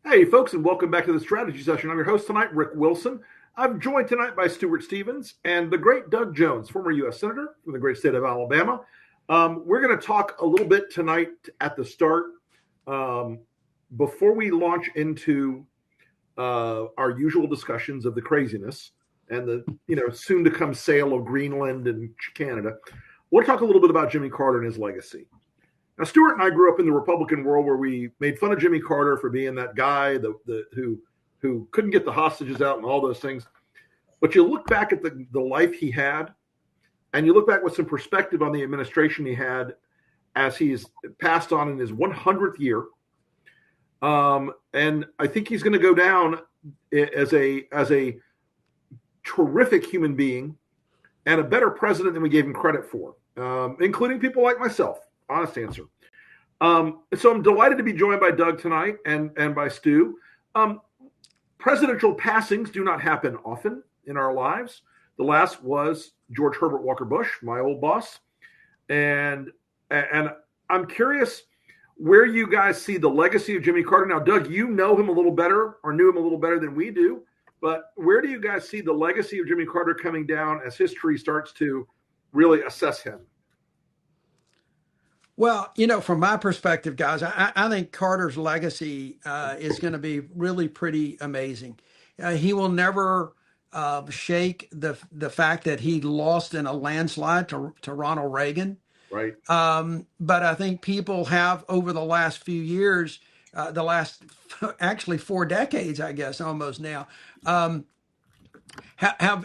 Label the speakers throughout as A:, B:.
A: Hey, folks, and welcome back to the strategy session. I'm your host tonight, Rick Wilson. I'm joined tonight by Stuart Stevens and the great Doug Jones, former U.S. Senator from the great state of Alabama. We're going to talk a little bit tonight at the start, before we launch into our usual discussions of the craziness and the soon to come sale of Greenland and Canada. We'll talk a little bit about Jimmy Carter and his legacy. Now, Stuart and I grew up in the Republican world where we made fun of Jimmy Carter for being that guy who couldn't get the hostages out and all those things. But you look back at the life he had, and you look back with some perspective on the administration he had as he's passed on in his 100th year. And I think he's going to go down as a terrific human being and a better president than we gave him credit for, including people like myself. Honest answer. So I'm delighted to be joined by Doug tonight and by Stu. Presidential passings do not happen often in our lives. The last was George Herbert Walker Bush, my old boss. And I'm curious where you guys see the legacy of Jimmy Carter. Now, Doug, you know him a little better or knew him a little better than we do. But where do you guys see the legacy of Jimmy Carter coming down as history starts to really assess him?
B: Well, from my perspective, guys, I think Carter's legacy is going to be really pretty amazing. He will never shake the fact that he lost in a landslide to Ronald Reagan.
A: Right.
B: But I think people have, over the last few years, the last actually 4 decades, I guess, almost now, have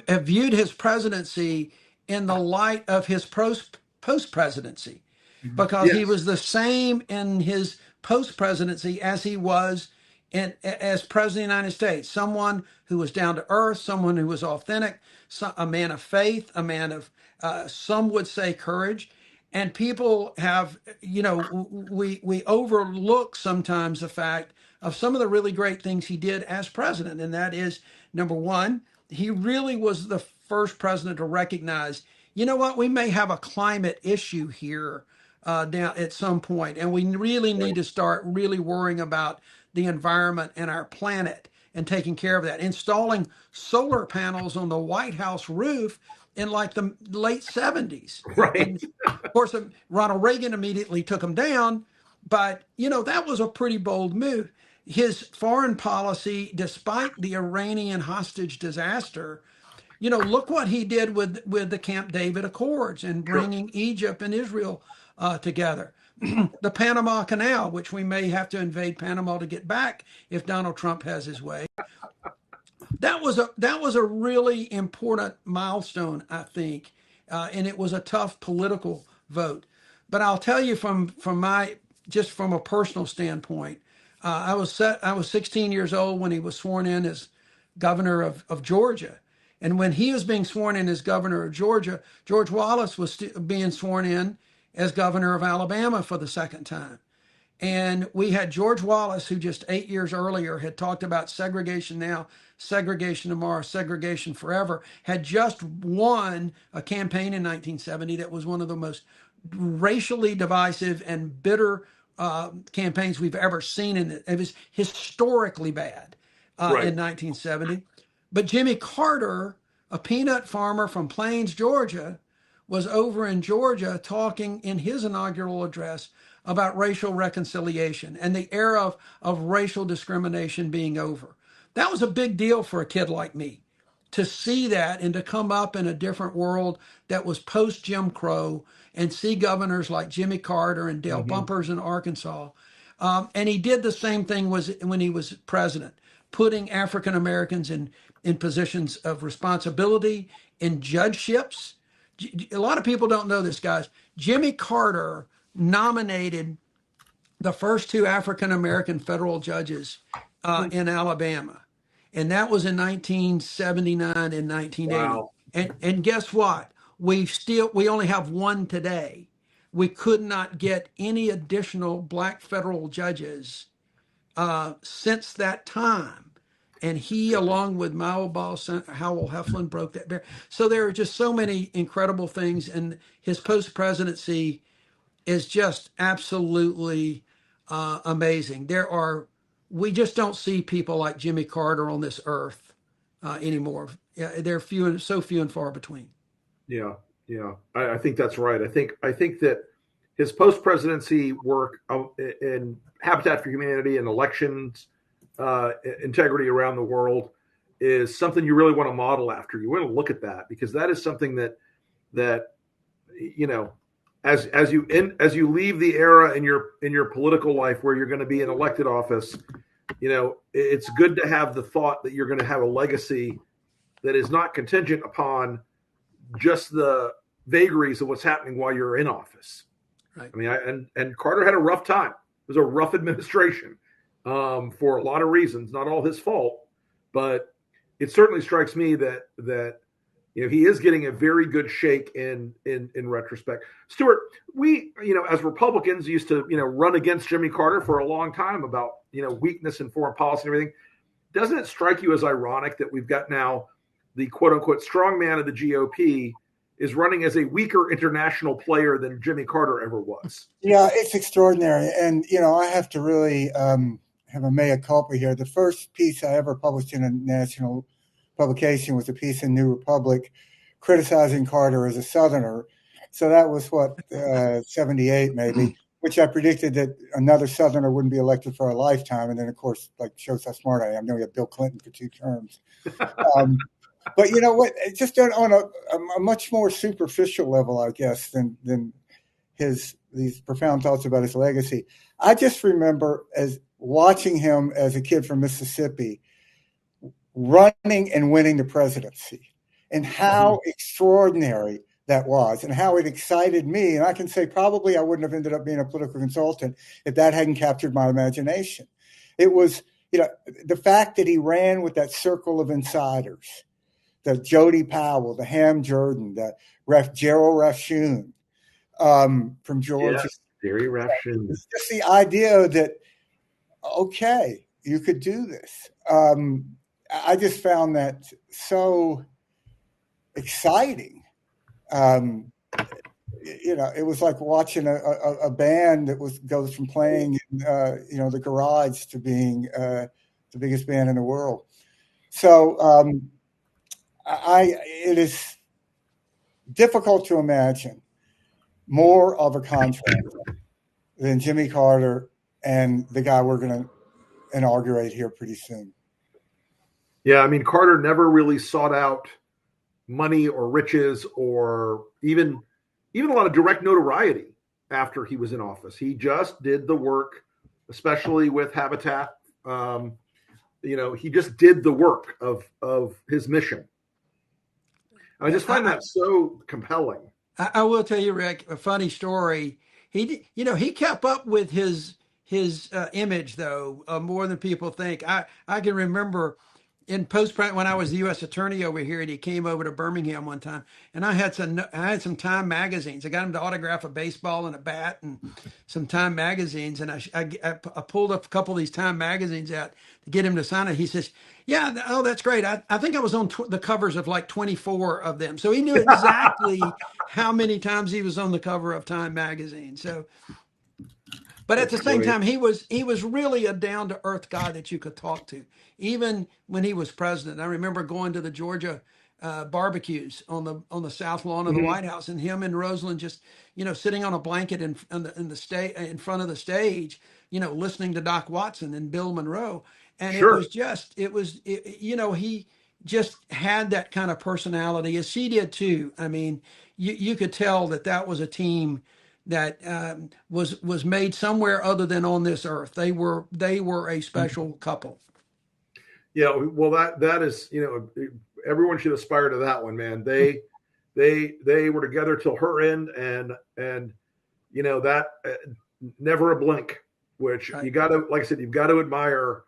B: viewed his presidency in the light of his post-presidency. Because he was the same in his post-presidency as he was as president of the United States. Someone who was down to earth, someone who was authentic, a man of faith, a man of, some would say, courage. And people have, we overlook sometimes the fact of some of the really great things he did as president. And that is, number one, he really was the first president to recognize, you know what, we may have a climate issue here down at some point, and we really need to start really worrying about the environment and our planet and taking care of that. Installing solar panels on the White House roof in like the late 70s.
A: Right.
B: And of course, Ronald Reagan immediately took them down, but that was a pretty bold move. His foreign policy, despite the Iranian hostage disaster, look what he did with the Camp David Accords and bringing Egypt and Israel together. The Panama Canal, which we may have to invade Panama to get back if Donald Trump has his way. That was a really important milestone, I think, and it was a tough political vote. But I'll tell you from a personal standpoint, I was 16 years old when he was sworn in as governor of Georgia. And when he was being sworn in as governor of Georgia, George Wallace was being sworn in as governor of Alabama for the second time. And we had George Wallace, who just 8 years earlier had talked about segregation now, segregation tomorrow, segregation forever, had just won a campaign in 1970 that was one of the most racially divisive and bitter campaigns we've ever seen. It was historically bad in 1970. But Jimmy Carter, a peanut farmer from Plains, Georgia, was over in Georgia talking in his inaugural address about racial reconciliation and the era of racial discrimination being over. That was a big deal for a kid like me to see that and to come up in a different world that was post Jim Crow and see governors like Jimmy Carter and Dale Bumpers in Arkansas. And he did the same thing when he was president, putting African Americans in positions of responsibility, in judgeships. A lot of people don't know this, guys. Jimmy Carter nominated the first 2 African American federal judges in Alabama, and that was in 1979 and 1980.
A: Wow.
B: And guess what? We only have 1 today. We could not get any additional black federal judges since that time. And he, along with my old boss, Howell Heflin, broke that barrier. So there are just so many incredible things. And his post-presidency is just absolutely amazing. There are we just don't see people like Jimmy Carter on this earth anymore. Yeah, they're so few and far between.
A: Yeah, yeah, I think that's right. I think that his post presidency work in Habitat for Humanity and elections integrity around the world is something you really want to model after. You want to look at that because that is something that you know as you leave the era in your political life where you're going to be in elected office, it's good to have the thought that you're going to have a legacy that is not contingent upon just the vagaries of what's happening while you're in office.
B: Right.
A: I mean, and Carter had a rough time. It was a rough administration for a lot of reasons, not all his fault, but it certainly strikes me that he is getting a very good shake in retrospect. Stuart, we as Republicans used to run against Jimmy Carter for a long time about weakness in foreign policy and everything. Doesn't it strike you as ironic that we've got now the quote unquote strong man of the GOP is running as a weaker international player than Jimmy Carter ever was?
C: Yeah, it's extraordinary. And, I have to really have a mea culpa here. The first piece I ever published in a national publication was a piece in New Republic criticizing Carter as a Southerner. So that was 78 maybe, which I predicted that another Southerner wouldn't be elected for a lifetime. And then, of course, shows how smart I am. Then we have Bill Clinton for 2 terms. But you know what? Just on a much more superficial level, I guess, than these profound thoughts about his legacy. I just remember as watching him as a kid from Mississippi, running and winning the presidency, and how extraordinary that was, and how it excited me. And I can say probably I wouldn't have ended up being a political consultant if that hadn't captured my imagination. It was, the fact that he ran with that circle of insiders. The Jody Powell, the Ham Jordan, the Gerald Rafshoon from Georgia.
A: Yes, Jerry Rafshoon.
C: It's just the idea that, okay, you could do this. I just found that so exciting. It was like watching a band that goes from playing in the garage to being the biggest band in the world. So it is difficult to imagine more of a contrast than Jimmy Carter and the guy we're going to inaugurate here pretty soon.
A: Yeah, I mean, Carter never really sought out money or riches or even a lot of direct notoriety after he was in office. He just did the work, especially with Habitat. He just did the work of his mission. I just find that so compelling.
B: I will tell you, Rick, a funny story. He kept up with his image though more than people think. I can remember in when I was the U.S. attorney over here, and he came over to Birmingham one time, and I had some Time magazines. I got him to autograph a baseball and a bat and some Time magazines, and I pulled up a couple of these Time magazines out to get him to sign it. He says, "Yeah, oh, that's great. I think I was on the covers of like 24 of them." So he knew exactly how many times he was on the cover of Time magazine. So. But at the same time, he was really a down to earth guy that you could talk to, even when he was president. I remember going to the Georgia barbecues on the south lawn of the White House, and him and Rosalynn just sitting on a blanket in front of the stage, listening to Doc Watson and Bill Monroe, and
A: Sure.
B: he just had that kind of personality, as she did too. I mean, you could tell that was a team that was made somewhere other than on this earth. They were a special couple.
A: Yeah, well, that is everyone should aspire to that one, man. They were together till her end, and that never a blink. Which right. You got to, like I said, you've got to admire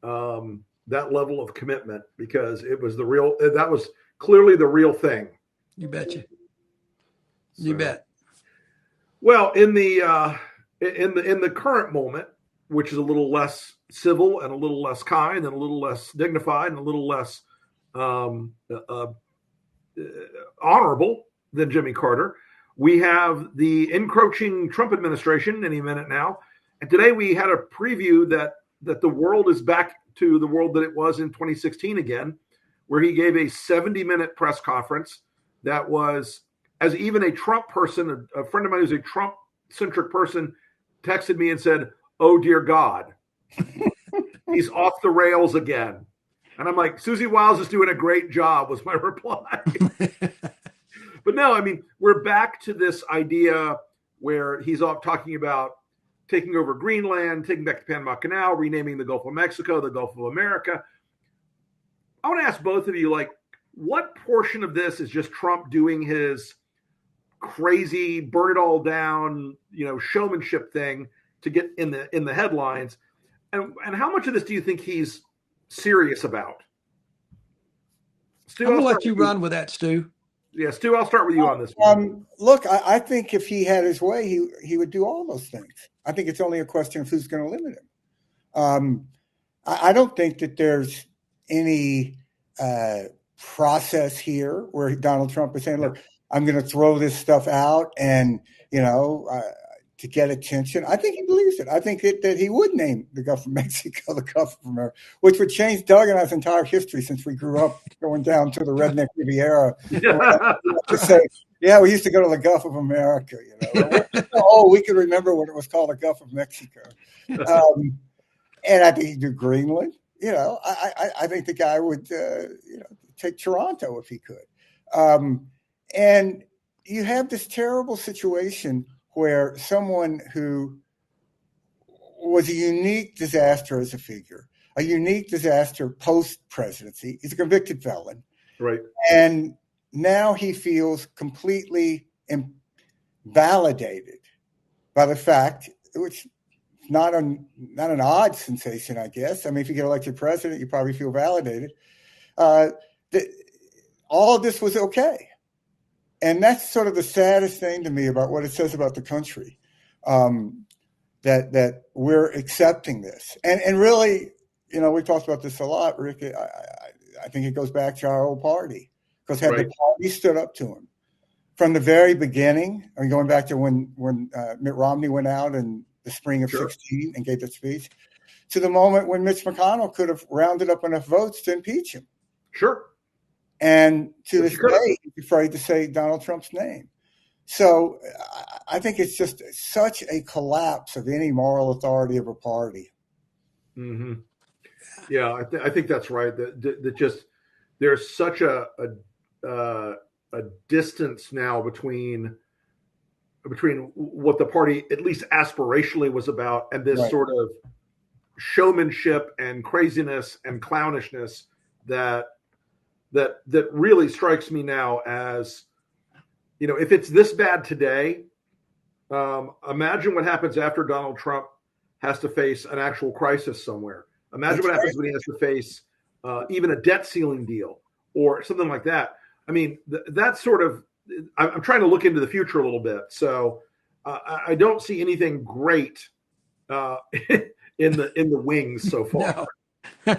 A: that level of commitment because it was that was clearly the real thing.
B: You betcha. You bet.
A: Well, in the current moment, which is a little less civil and a little less kind and a little less dignified and a little less honorable than Jimmy Carter, we have the encroaching Trump administration any minute now. And today we had a preview that that the world is back to the world that it was in 2016 again, where he gave a 70-minute press conference that was, as even a Trump person, a friend of mine who's a Trump-centric person, texted me and said, "Oh dear God, he's off the rails again." And I'm like, Susie Wiles is doing a great job, was my reply. But no, I mean, we're back to this idea where he's all talking about taking over Greenland, taking back the Panama Canal, renaming the Gulf of Mexico, the Gulf of America. I want to ask both of you, like, what portion of this is just Trump doing his crazy, burn it all down, showmanship thing to get in the headlines, and how much of this do you think he's serious about?
B: Stu, I'm gonna let you run with that, Stu.
A: Yeah, Stu, I'll start with you on this one.
C: Look, I think if he had his way, he would do all those things. I think it's only a question of who's going to limit him. I don't think that there's any process here where Donald Trump is saying, look, I'm going to throw this stuff out and, to get attention. I think he believes it. I think that he would name the Gulf of Mexico the Gulf of America, which would change Doug and I's entire history since we grew up going down to the redneck Riviera. To say, yeah, we used to go to the Gulf of America. We could remember when it was called the Gulf of Mexico. And I think he'd do Greenland. I think the guy would, take Toronto if he could. And you have this terrible situation where someone who was a unique disaster as a figure, a unique disaster post-presidency, he's a convicted felon.
A: Right.
C: And now he feels completely invalidated by the fact, which is not an odd sensation, I guess. I mean, if you get elected president, you probably feel validated. That all of this was okay. And that's sort of the saddest thing to me about what it says about the country, that we're accepting this. And really, we talked about this a lot, Rick. I think it goes back to our old party, because had the party stood up to him from the very beginning, I mean, going back to when Mitt Romney went out in the spring of 16 and gave that speech, to the moment when Mitch McConnell could have rounded up enough votes to impeach him.
A: Sure.
C: And to this day, he's afraid to say Donald Trump's name. So I think it's just such a collapse of any moral authority of a party.
A: Mm-hmm. Yeah, I think that's right. That just there's such a distance now between what the party, at least aspirationally, was about, and this sort of showmanship and craziness and clownishness that really strikes me now as, if it's this bad today, imagine what happens after Donald Trump has to face an actual crisis somewhere. Imagine what happens when he has to face even a debt ceiling deal or something like that. I mean, that's sort of, I'm trying to look into the future a little bit. So I don't see anything great in the wings so far.
B: No.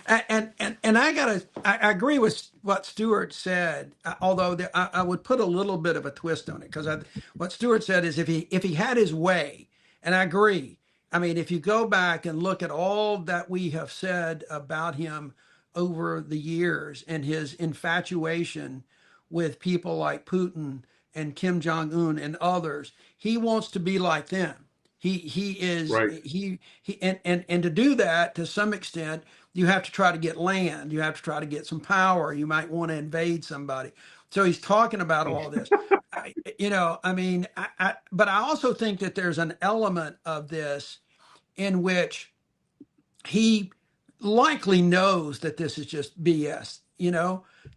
B: And I agree with what Stewart said, although I would put a little bit of a twist on it, because what Stewart said is if he had his way, and I agree. I mean, if you go back and look at all that we have said about him over the years and his infatuation with people like Putin and Kim Jong-un and others, he wants to be like them. He is and to do that, to some extent, you have to try to get land. You have to try to get some power. You might want to invade somebody. So he's talking about all this. But I also think that there's an element of this in which he likely knows that this is just BS,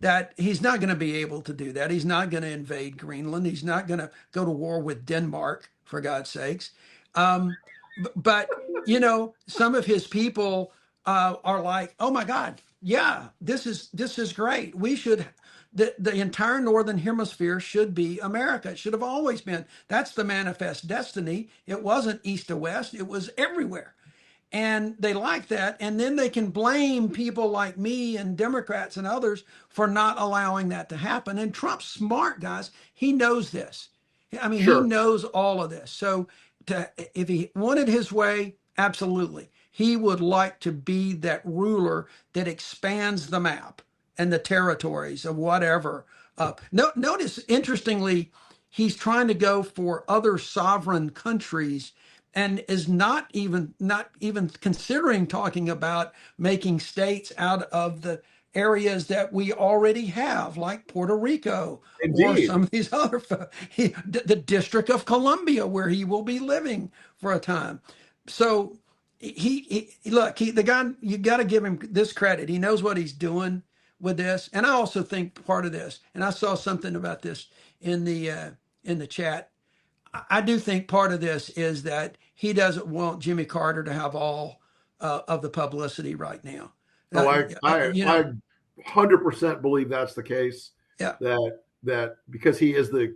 B: that he's not going to be able to do that. He's not going to invade Greenland. He's not going to go to war with Denmark, for God's sakes. But some of his people are like, oh my God, yeah, this is great. We should, the entire Northern Hemisphere should be America. It should have always been. That's the manifest destiny. It wasn't east to west. It was everywhere. And they like that. And then they can blame people like me and Democrats and others for not allowing that to happen. And Trump's smart, guys. He knows this. I mean, he knows all of this. So if he wanted his way, absolutely. he would like to be that ruler that expands the map and the territories of whatever. Notice, interestingly, he's trying to go for other sovereign countries and is not even considering talking about making states out of the areas that we already have, like Puerto Rico or
A: Indeed.
B: some of these other, the District of Columbia, where he will be living for a time. So look, the guy, you got to give him this credit. He knows what he's doing with this, and I also think part of this, and I saw something about this in the chat. I do think part of this is that he doesn't want Jimmy Carter to have all of the publicity right now.
A: Oh,
B: You
A: I
B: know,
A: 100% believe that's the case.
B: yeah,
A: That because he is the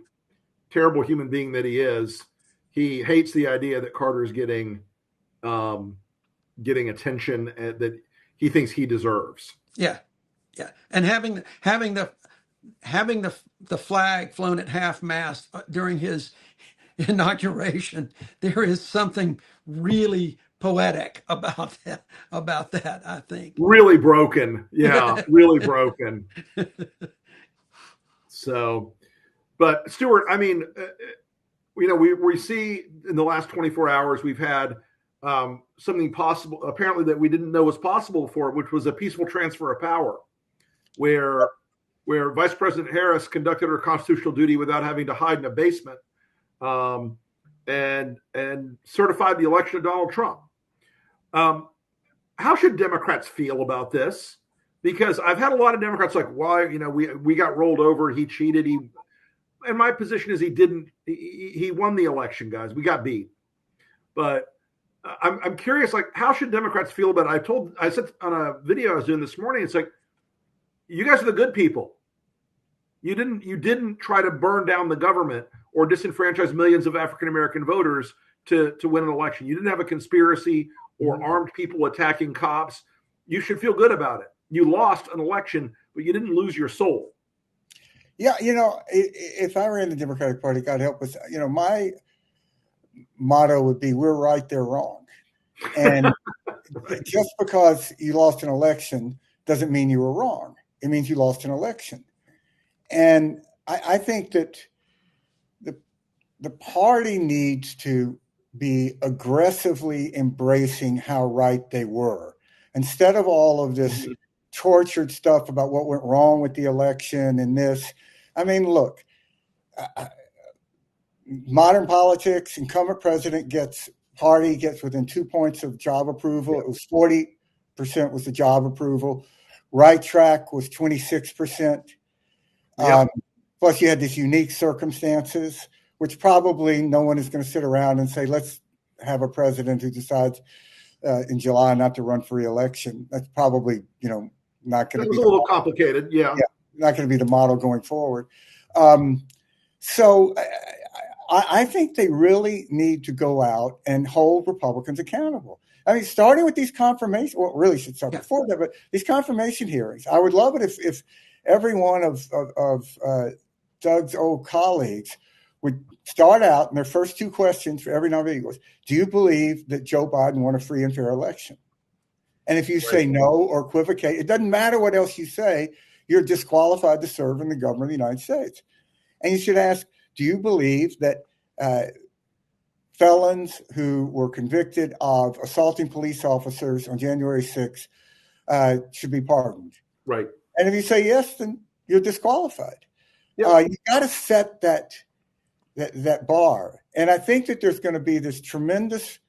A: terrible human being that he is, he hates the idea that Carter's getting attention that he thinks he deserves.
B: yeah, yeah, and having the flag flown at half mast during his inauguration, there is something really poetic about that, I think.
A: Really broken. Yeah, really broken. So, but Stuart, I mean, we see in the last 24 hours we've had something possible, apparently, that we didn't know was possible before, which was a peaceful transfer of power, where Vice President Harris conducted her constitutional duty without having to hide in a basement, and certified the election of Donald Trump. How should Democrats feel about this? Because I've had a lot of Democrats like, why, we got rolled over, he cheated, and my position is he won the election, guys. We got beat. But I'm curious, like, how should Democrats feel about it? I said on a video I was doing this morning, it's like, you guys are the good people. You didn't try to burn down the government or disenfranchise millions of African-American voters to win an election. You didn't have a conspiracy or armed people attacking cops. You should feel good about it. You lost an election, but you didn't lose your soul.
C: Yeah, if I ran the Democratic Party, God help us, my motto would be, we're right, they're wrong. And right. Just because you lost an election doesn't mean you were wrong. It means you lost an election. And I think that the party needs to be aggressively embracing how right they were. Instead of all of this tortured stuff about what went wrong with the election and this. I mean, look, modern politics, incumbent president party gets within 2 points of job approval. Yeah. It was 40% was the job approval. Right track was 26%. Yeah. Plus you had these unique circumstances, which probably no one is going to sit around and say, let's have a president who decides in July not to run for re-election. That's probably, not going to be
A: a little complicated. Yeah.
C: Not going to be the model going forward. So I think they really need to go out and hold Republicans accountable. I mean, starting with these confirmation, well, really should start before that, but these confirmation hearings. I would love it if every one of Doug's old colleagues would start out, and their first two questions for every nominee was, do you believe that Joe Biden won a free and fair election? And if you say no or equivocate, it doesn't matter what else you say, you're disqualified to serve in the government of the United States. And you should ask, do you believe that felons who were convicted of assaulting police officers on January 6th should be pardoned?
A: Right.
C: And if you say yes, then you're disqualified. Yeah. You got to set that bar. And I think that there's going to be this tremendous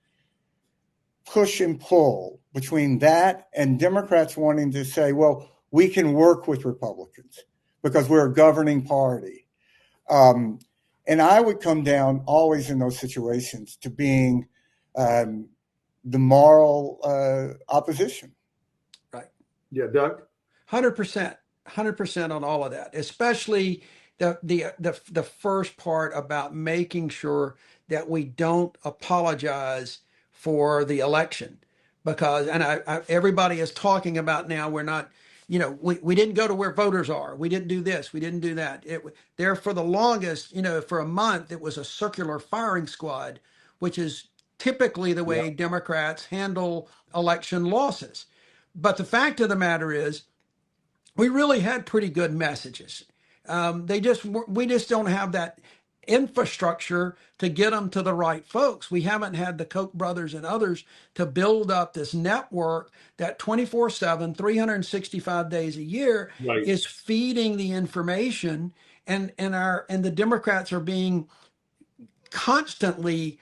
C: push and pull between that and Democrats wanting to say, well, we can work with Republicans because we're a governing party. And I would come down always in those situations to being the moral opposition.
B: Right.
A: Yeah, Doug?
B: 100%. 100% on all of that, especially the first part about making sure that we don't apologize for the election, because everybody is talking about now we're not, we didn't go to where voters are, we didn't do this, we didn't do that. There for the longest, for a month it was a circular firing squad, which is typically the
A: Yeah.
B: way Democrats handle election losses. But the fact of the matter is, we really had pretty good messages. We just don't have that infrastructure to get them to the right folks. We haven't had the Koch brothers and others to build up this network that 24/7, 365 days a year
A: Right.
B: is feeding the information, and the Democrats are being constantly,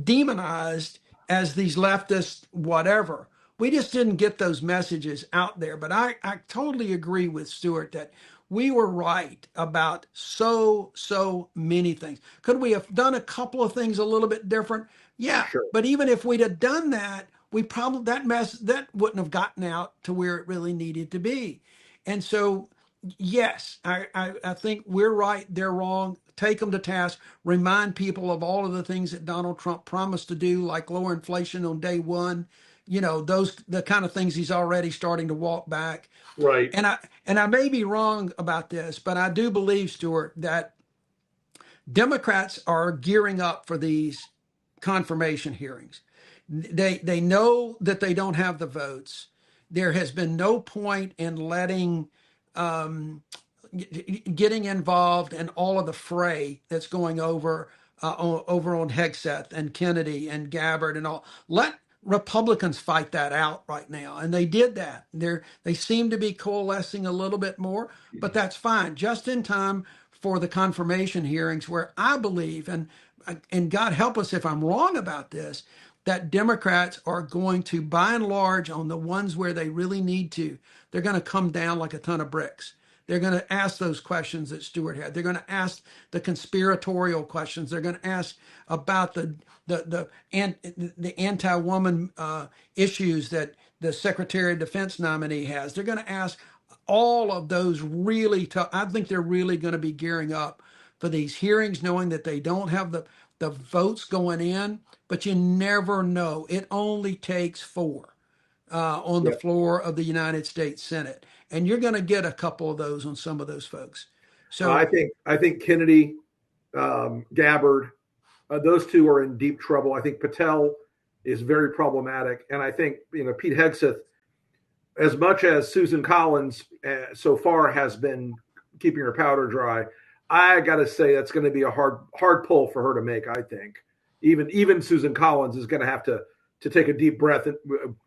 B: demonized as these leftist whatever. We just didn't get those messages out there. But I totally agree with Stuart that we were right about so many things. Could we have done a couple of things a little bit different? Yeah.
A: Sure.
B: But even if we'd have done that, we probably that wouldn't have gotten out to where it really needed to be. And so yes, I think we're right, they're wrong. Take them to task. Remind people of all of the things that Donald Trump promised to do, like lower inflation on day one. The kind of things he's already starting to walk back.
A: Right.
B: And I may be wrong about this, but I do believe, Stuart, that Democrats are gearing up for these confirmation hearings. They know that they don't have the votes. There has been no point in letting getting involved in all of the fray that's going over on Hegseth and Kennedy and Gabbard and all. Let Republicans fight that out right now, and they did that. They seem to be coalescing a little bit more, but that's fine. Just in time for the confirmation hearings, where I believe, and God help us if I'm wrong about this, that Democrats are going to, by and large, on the ones where they really need to, they're going to come down like a ton of bricks. They're going to ask those questions that Stewart had. They're going to ask the conspiratorial questions. They're going to ask about the anti-woman issues that the Secretary of Defense nominee has. They're going to ask all of those really tough. I think they're really going to be gearing up for these hearings, knowing that they don't have the votes going in, but you never know. It only takes four on the
A: Yeah.
B: floor of the United States Senate, and you're going to get a couple of those on some of those folks. So
A: I think Kennedy, Gabbard, those two are in deep trouble. I think Patel is very problematic, and I think Pete Hegseth, as much as Susan Collins so far has been keeping her powder dry, I got to say that's going to be a hard pull for her to make. I think even Susan Collins is going to have to take a deep breath and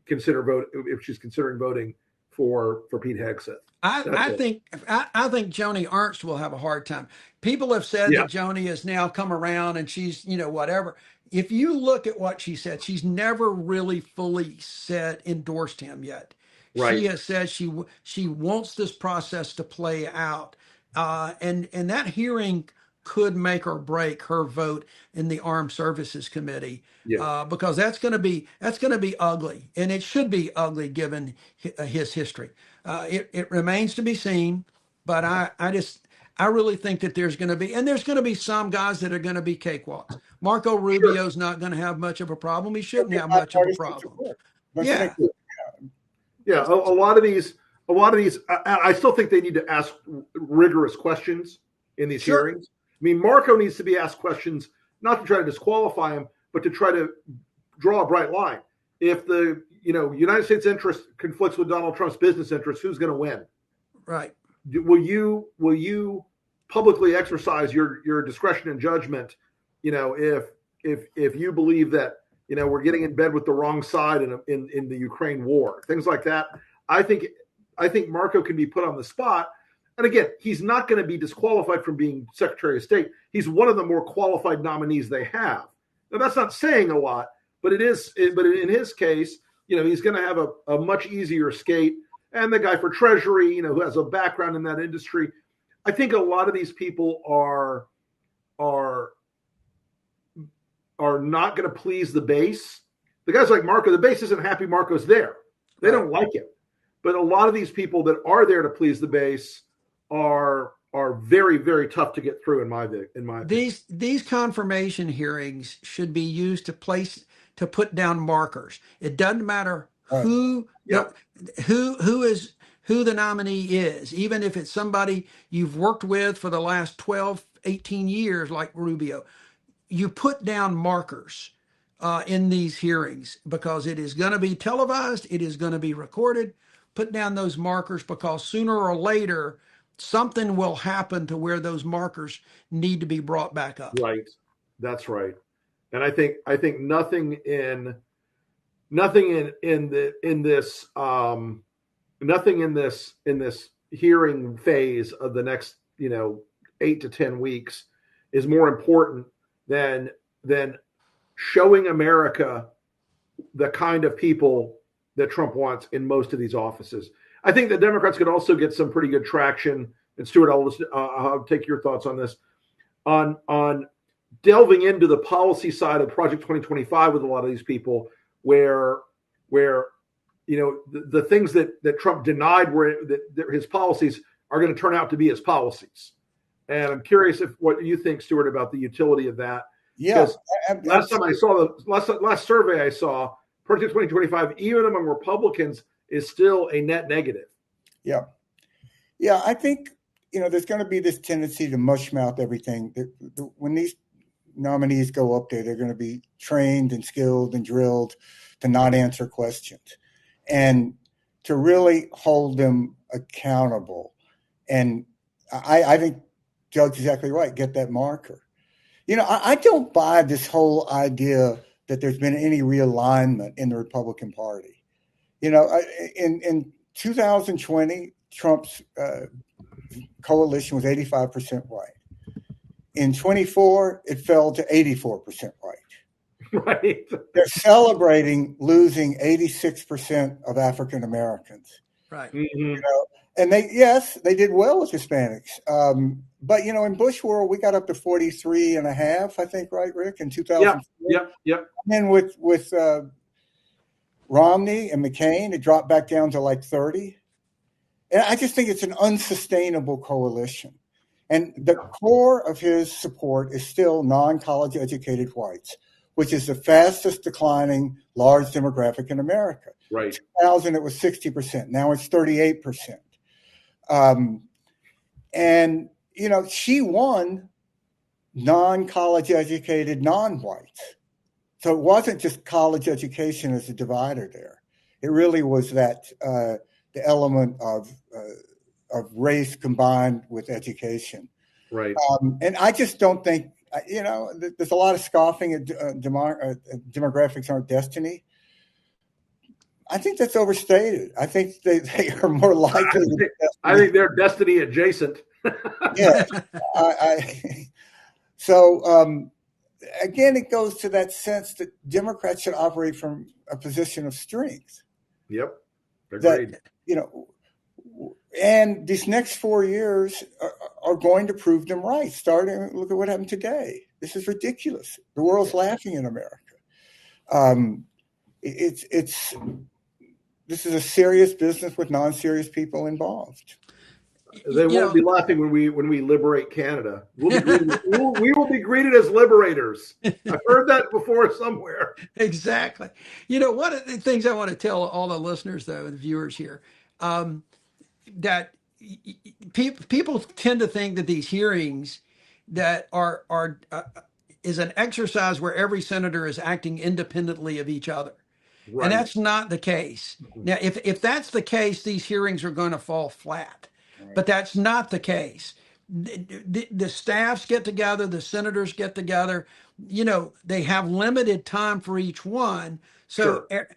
A: consider vote if she's considering voting for Pete Hegseth.
B: I think Joni Ernst will have a hard time. People have said
A: Yeah.
B: that Joni has now come around and she's whatever. If you look at what she said, she's never really fully endorsed him yet.
A: Right.
B: She has said she wants this process to play out, and that hearing could make or break her vote in the Armed Services Committee,
A: Yeah.
B: because that's going to be ugly, and it should be ugly given his history. It remains to be seen, but I really think that there's going to be some guys that are going to be cakewalks. Marco Rubio's not going to have much of a problem. He shouldn't have much of a problem. Yeah.
A: Yeah, a lot of these, I still think they need to ask rigorous questions in these
B: Sure.
A: hearings. I mean, Marco needs to be asked questions not to try to disqualify him, but to try to draw a bright line. If the United States interest conflicts with Donald Trump's business interests, who's going to win?
B: Right.
A: Will you publicly exercise your discretion and judgment? If you believe that we're getting in bed with the wrong side in the Ukraine war, things like that. I think Marco can be put on the spot. And again, he's not going to be disqualified from being Secretary of State. He's one of the more qualified nominees they have. Now, that's not saying a lot, but it is. But in his case, he's going to have a much easier skate. And the guy for Treasury, who has a background in that industry, I think a lot of these people are not going to please the base. The guys like Marco, the base isn't happy Marco's there. They don't like it. But a lot of these people that are there to please the base are very, very tough to get through in my opinion.
B: These confirmation hearings should be used to put down markers. It doesn't matter who the nominee is, even if it's somebody you've worked with for the last 12, 18 years like Rubio. you put down markers in these hearings because it is going to be televised, it is going to be recorded. Put down those markers because sooner or later something will happen to where those markers need to be brought back up.
A: Right. That's right. And I think nothing in this hearing phase of the next 8 to 10 weeks is more important than showing America the kind of people that Trump wants in most of these offices. I think the Democrats could also get some pretty good traction. And Stuart, I'll take your thoughts on this, on delving into the policy side of Project 2025 with a lot of these people, where the things that Trump denied that his policies are going to turn out to be his policies. And I'm curious what you think, Stuart, about the utility of that.
C: Yeah.
A: Last survey I saw, Project 2025, even among Republicans, is still a net negative.
C: Yeah. Yeah. I think, there's going to be this tendency to mushmouth everything. When these nominees go up there, they're going to be trained and skilled and drilled to not answer questions and to really hold them accountable. And I think Doug's exactly right. Get that marker. I don't buy this whole idea that there's been any realignment in the Republican Party. In 2020, Trump's coalition was 85% white. In 24, it fell to 84% white.
A: Right.
C: They're celebrating losing 86% of African Americans.
B: Right.
A: Mm-hmm.
C: And they did well with Hispanics. But in Bush world, we got up to 43.5, I think, right, Rick, in 2004.
A: Yeah.
C: And then with Romney and McCain, it dropped back down to like 30. And I just think it's an unsustainable coalition. And the core of his support is still non-college educated whites, which is the fastest declining large demographic in America.
A: Right.
C: 2000, it was 60%. Now it's 38%. And, she won non-college educated non-whites. So it wasn't just college education as a divider there. It really was that the element of race combined with education.
A: Right.
C: And I just don't think, there's a lot of scoffing at demographics aren't destiny. I think that's overstated. I think they are more likely.
A: I think they're destiny adjacent.
C: Yeah. So again, it goes to that sense that Democrats should operate from a position of strength.
A: Yep. Agreed.
C: And these next 4 years are going to prove them right. Look at what happened today. This is ridiculous. The world's laughing in America. This is a serious business with non-serious people involved.
A: They won't be laughing when we liberate Canada. We will be greeted as liberators. I've heard that before somewhere.
B: Exactly. One of the things I want to tell all the listeners, though, and viewers here, that people tend to think that these hearings that are is an exercise where every senator is acting independently of each other. Right. And that's not the case. Now, if that's the case, these hearings are going to fall flat. Right. But that's not the case. The staffs get together, the senators get together. They have limited time for each one. So sure.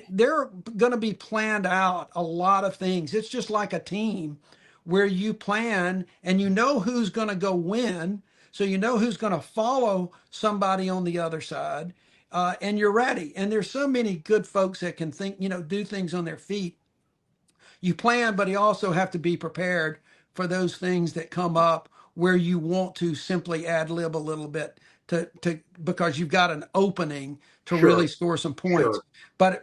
B: They're going to be planned out a lot of things. It's just like a team where you plan and who's going to go win. So who's going to follow somebody on the other side. And you're ready. And there's so many good folks that can think, do things on their feet. You plan, but you also have to be prepared for those things that come up where you want to simply ad lib a little bit to because you've got an opening to sure. really score some points. Sure.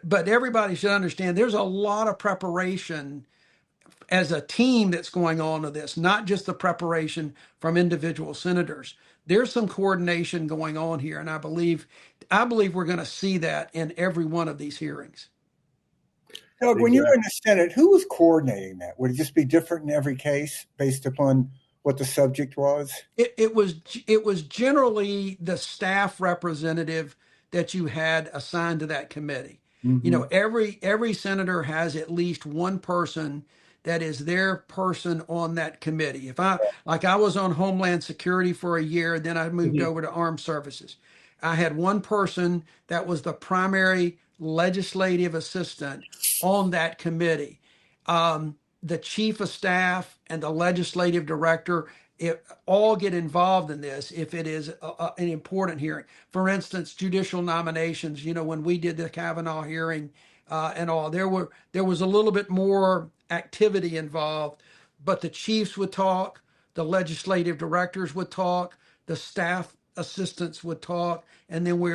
B: But everybody should understand there's a lot of preparation as a team that's going on to this, not just the preparation from individual senators. There's some coordination going on here, and I believe we're going to see that in every one of these hearings.
C: Doug, when you were in the Senate, who was coordinating that? Would it just be different in every case based upon what the subject was?
B: It was generally the staff representative that you had assigned to that committee. You
C: Mm-hmm.
B: know, every senator has at least one person that is their person on that committee. If I was on Homeland Security for a year, then I moved
A: Mhm.
B: over to Armed Services. I had one person that was the primary legislative assistant on that committee. The chief of staff and the legislative director all get involved in this if it is an important hearing. For instance, judicial nominations. You know, when we did the Kavanaugh hearing and all, there was a little bit more activity involved, but the chiefs would talk, the legislative directors would talk, the staff assistants would talk, and then it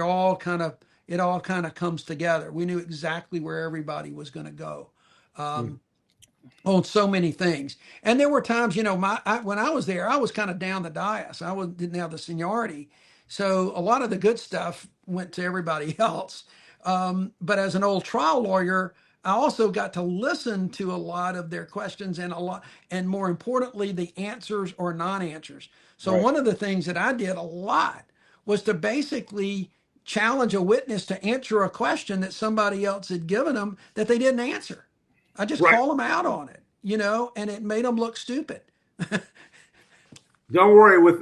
B: all kind of comes together. We knew exactly where everybody was going to go.
A: Mm.
B: On so many things. And there were times, you know, when I was there, I was kind of down the dais. Didn't have the seniority, so a lot of the good stuff went to everybody else. But as an old trial lawyer, I also got to listen to a lot of their questions and more importantly, the answers or non-answers. So
C: Right.
B: one of the things that I did a lot was to basically challenge a witness to answer a question that somebody else had given them that they didn't answer. I just
A: Right.
B: call them out on it, you know, and it made them look stupid.
A: Don't worry. With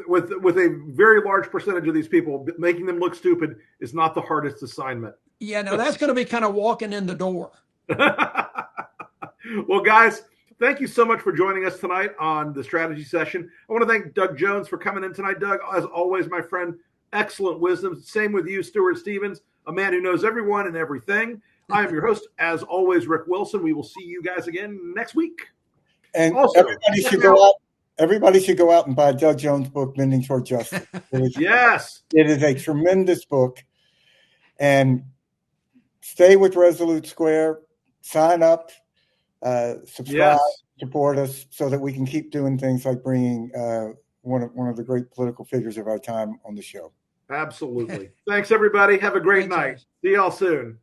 A: a very large percentage of these people, making them look stupid is not the hardest assignment.
B: Yeah, no, that's going to be kind of walking in the door.
A: Well, guys, thank you so much for joining us tonight on the strategy session. I want to thank Doug Jones for coming in tonight. Doug, as always, my friend, excellent wisdom. Same with you, Stuart Stevens, a man who knows everyone and everything. I am your host, as always, Rick Wilson. We will see you guys again next week.
C: And
A: Also,
C: everybody should go out. Everybody should go out and buy Doug Jones' book, Bending Toward Justice.
A: Yes.
C: It is a tremendous book. And stay with Resolute Square. Sign up, subscribe,
A: Yes.
C: support us so that we can keep doing things like bringing one of the great political figures of our time on the show.
A: Absolutely. Thanks, everybody. Have a great
B: Thanks,
A: night.
B: guys.
A: See y'all soon.